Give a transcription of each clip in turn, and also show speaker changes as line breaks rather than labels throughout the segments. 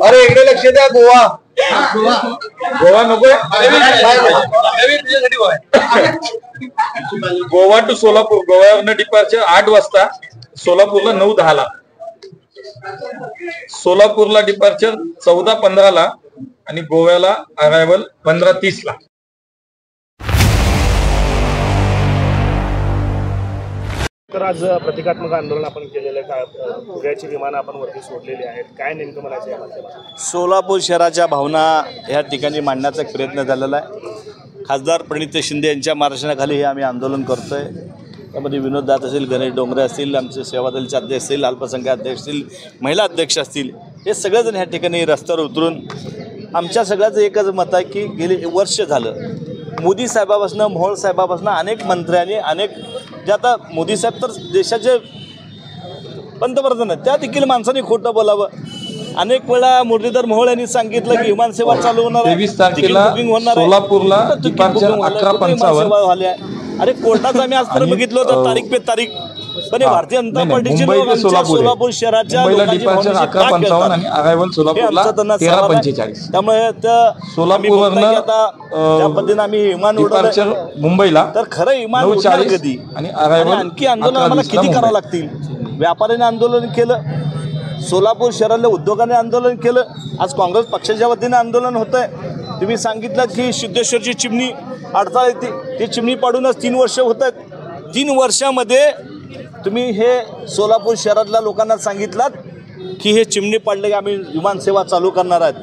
अरे इकडे लक्ष द्या. गोवा गोवा नकोय. गोवा टू सोलापूर. गोव्यावरनं डिपार्चर 8 वाजता, सोलापूरला 9:10 सोलापूरला डिपार्चर 14:15 आणि गोव्याला अरायव्हल 15:30.
तर आज प्रतिकात्मक आंदोलन आपण केलेलं आहे. उद्याची विमानं आपण वरती सोडलेली आहेत. काय नेमकं म्हणायचं आहे?
सोलापूर शहराच्या भावना या ठिकाणी मांडण्याचा एक प्रयत्न झालेला आहे. खासदार प्रणित शिंदे यांच्या मार्गदर्शनाखाली हे आम्ही आंदोलन करतो आहे. त्यामध्ये विनोद दात असतील, गणेश डोंगरे असतील, आमचे सेवादलचे अध्यक्ष असतील, अल्पसंख्याक अध्यक्ष असतील, महिला अध्यक्ष असतील, हे सगळेजण ह्या ठिकाणी रस्त्यावर उतरून आमच्या सगळ्याचं एकच मत आहे की गेले वर्ष झालं मोदी साहेबापासून, मोहोळ साहेबापासून अनेक मंत्र्यांनी, अनेक जे आता मोदी साहेब तर देशाचे पंतप्रधान आहेत, त्या देखील माणसांनी खोटं बोलावं. अनेक वेळा मुरलीधर मोहोळ यांनी सांगितलं की विमानसेवा चालू होणार आहे,
23 तारखेला सोलापूरला डिपार्चर 11:55.
अरे कोर्टाचं आम्ही आजपर्यंत बघितलं होतं तारीख पे तारीख. पण भारतीय जनता पार्टीचे लोक सोलापूर शहराच्या
डिपार्चर 11:55 आणि अरायव्हल सोलापूरला 13:45.
त्यामुळे
सोलापूरवरनं
त्या पद्धतीने आम्ही विमान
डिपार्चर मुंबईला
तर खरं विमान उडणार कधी
आणि अरायव्हल
आणखी आंदोलन आम्हाला किती करावं लागतील. व्यापाऱ्यांनी आंदोलन केलं, सोलापूर शहरातल्या उद्योगाने आंदोलन केलं, आज काँग्रेस पक्षाच्या वतीने आंदोलन होत आहे. तुम्ही सांगितलं की सिद्धेश्वरची चिमणी अडथळा येते, ती चिमणी पाडूनच 3 वर्ष होत आहेत. 3 वर्षामध्ये तुम्ही हे सोलापूर शहरातल्या लोकांना सांगितलात की हे चिमणी पाडले की आम्ही विमानसेवा चालू करणार आहेत.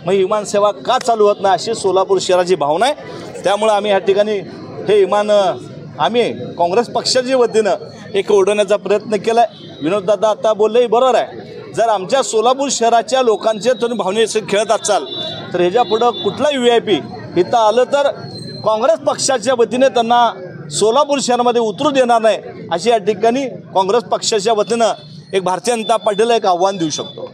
मग विमानसेवा का चालू होत नाही अशी सोलापूर शहराची भावना आहे. त्यामुळे आम्ही ह्या ठिकाणी हे विमान आम्ही काँग्रेस पक्षाच्या वतीनं एक उडवण्याचा प्रयत्न केला आहे. विनोददादा आता बोलले बरोबर आहे. जर आमच्या सोलापूर शहराच्या लोकांचे तुम्ही भावनेशी खेळत असाल तर ह्याच्या पुढं कुठलाही VIP इथं आलं तर काँग्रेस पक्षाच्या वतीने त्यांना सोलापूर शहरामध्ये उतरू देणार नाही अशी या ठिकाणी काँग्रेस पक्षाच्या वतीनं एक भारतीय जनता पार्टीला एक आव्हान देऊ शकतो.